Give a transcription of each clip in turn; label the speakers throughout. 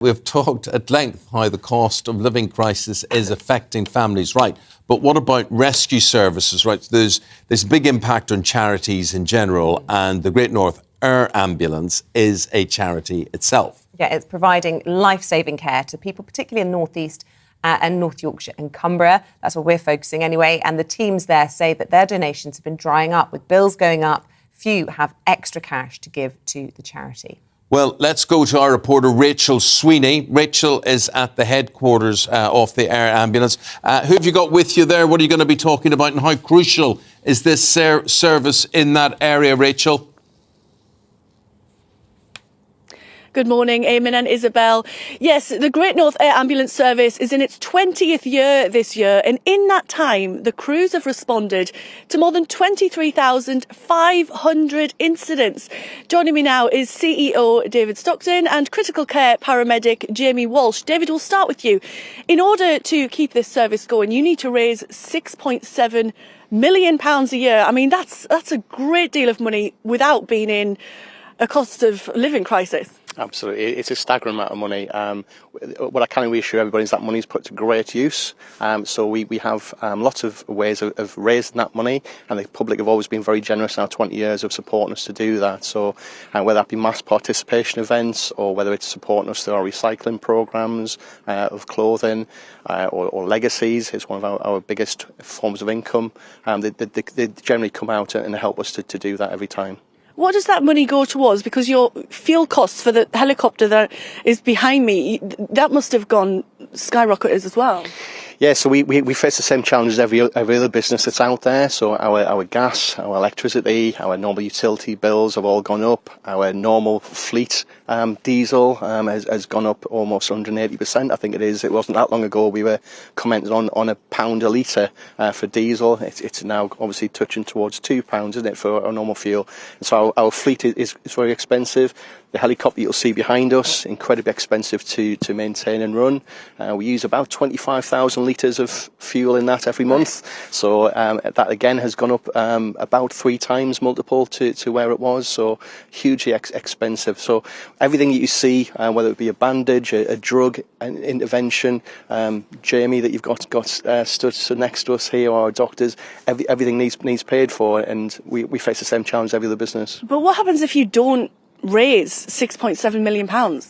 Speaker 1: We've talked at length how the cost of living crisis is affecting families, right? But what about rescue services, right? There's this big impact on charities in general, and the Great North Air Ambulance is a charity itself.
Speaker 2: Yeah, it's providing life-saving care to people, particularly in North East and North Yorkshire and Cumbria. That's where we're focusing anyway. And the teams there say that their donations have been drying up with bills going up. Few have extra cash to give to the charity.
Speaker 1: Well, let's go to our reporter, Rachel Sweeney. Rachel is at the headquarters of the Air Ambulance. Who have you got with you there? What are you going to be talking about, and how crucial is this service in that area, Rachel?
Speaker 3: Good morning, Eamon and Isabel. Yes, the Great North Air Ambulance Service is in its 20th year this year, and in that time, the crews have responded to more than 23,500 incidents. Joining me now is CEO David Stockton and critical care paramedic Jamie Walsh. David, we'll start with you. In order to keep this service going, you need to raise £6.7 million a year. I mean, that's a great deal of money without being in a cost of living crisis.
Speaker 4: Absolutely. It's a staggering amount of money. What I can reassure everybody is that money is put to great use. So we have lots of ways of raising that money, and the public have always been very generous in our 20 years of supporting us to do that. So whether that be mass participation events, or whether it's supporting us through our recycling programmes of clothing or legacies, it's one of our biggest forms of income. They generally come out and help us to do that every time.
Speaker 3: What does that money go towards? Because your fuel costs for the helicopter that is behind me, that must have gone skyrocketed as well.
Speaker 4: Yeah, so we face the same challenges every other business that's out there. So our gas, our electricity, our normal utility bills have all gone up. Our normal fleet diesel has gone up almost 180%. I think it is. It wasn't that long ago we were commenting on £1 a litre for diesel. It's now obviously touching towards £2, isn't it, for our normal fuel? And so our fleet is very expensive. The helicopter you'll see behind us, incredibly expensive to maintain and run. We use about 25,000 litres of fuel in that every month. So that again has gone up about 3 times multiple to where it was. So hugely expensive. So everything that you see, whether it be a bandage, a drug, an intervention, Jamie that you've got stood next to us here, or our doctors, everything needs paid for, and we face the same challenge as every other business.
Speaker 3: But what happens if you don't raise £6.7 million?
Speaker 4: I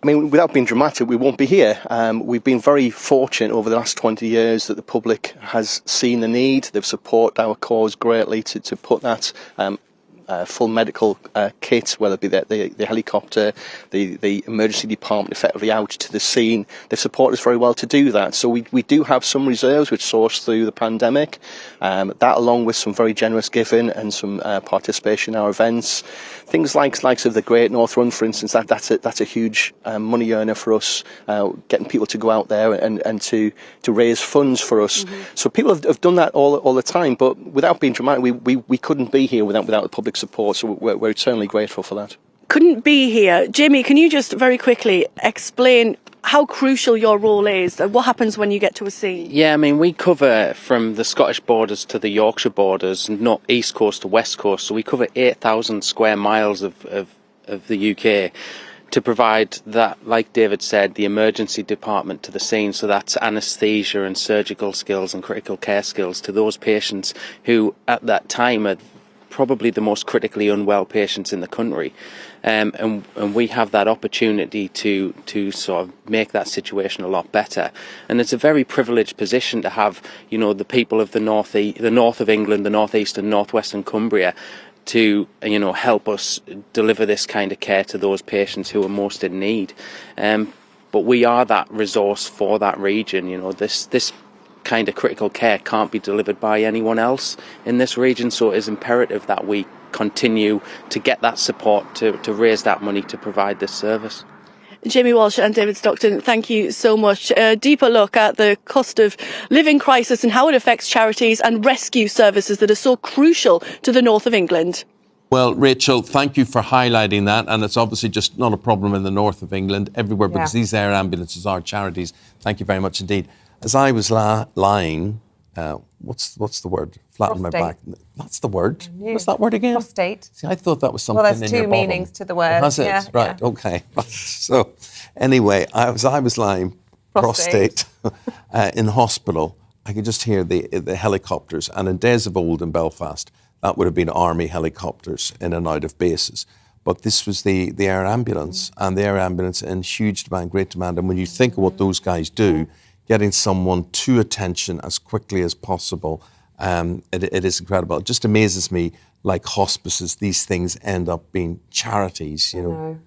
Speaker 4: mean, without being dramatic, we won't be here. We've been very fortunate over the last 20 years that the public has seen the need. They've supported our cause greatly to put that full medical kit, whether it be the helicopter, the emergency department effectively out to the scene. They've supported us very well to do that. So we do have some reserves which sourced through the pandemic. That, along with some very generous giving and some participation in our events. Things like of the Great North Run, for instance, that's a huge money earner for us, getting people to go out there and to raise funds for us. Mm-hmm. So people have done that all the time, but without being dramatic, we couldn't be here without the public support, so we're eternally grateful for that.
Speaker 3: Couldn't be here. Jamie, can you just very quickly explain how crucial your role is? What happens when you get to a scene?
Speaker 5: Yeah, I mean, we cover from the Scottish borders to the Yorkshire borders, not east coast to west coast, so we cover 8,000 square miles of the UK to provide that, like David said, the emergency department to the scene. So that's anaesthesia and surgical skills and critical care skills to those patients who at that time are probably the most critically unwell patients in the country. And we have that opportunity to sort of make that situation a lot better. And it's a very privileged position to have, you know, the people of the north of England, the North East and North Western Cumbria to, you know, help us deliver this kind of care to those patients who are most in need. But we are that resource for that region. You know, this kind of critical care can't be delivered by anyone else in this region, so it is imperative that we continue to get that support to raise that money to provide this service.
Speaker 3: Jamie Walsh and David Stockton, thank you so much. A deeper look at the cost of living crisis and how it affects charities and rescue services that are so crucial to the north of England.
Speaker 1: Well, Rachel, thank you for highlighting that. And it's obviously just not a problem in the north of England, everywhere, because these air ambulances are charities. Thank you very much indeed. As I was lying what's the word? Flat on my back.
Speaker 2: Prostate.
Speaker 1: That's the word. What's that word again?
Speaker 2: Prostate.
Speaker 1: See, I thought that was something
Speaker 2: Well, there's
Speaker 1: in your
Speaker 2: two
Speaker 1: bottom.
Speaker 2: meanings to the word.
Speaker 1: Has it?
Speaker 2: Yeah,
Speaker 1: Right.
Speaker 2: yeah.
Speaker 1: Okay. So, anyway, I was lying
Speaker 2: Prostate.
Speaker 1: in hospital. I could just hear the helicopters, and in days of old in Belfast, that would have been army helicopters in and out of bases. But this was the air ambulance, and the air ambulance in huge demand, great demand. And when you think of what those guys do, getting someone to attention as quickly as possible, it is incredible. It just amazes me, like hospices, these things end up being charities, you know.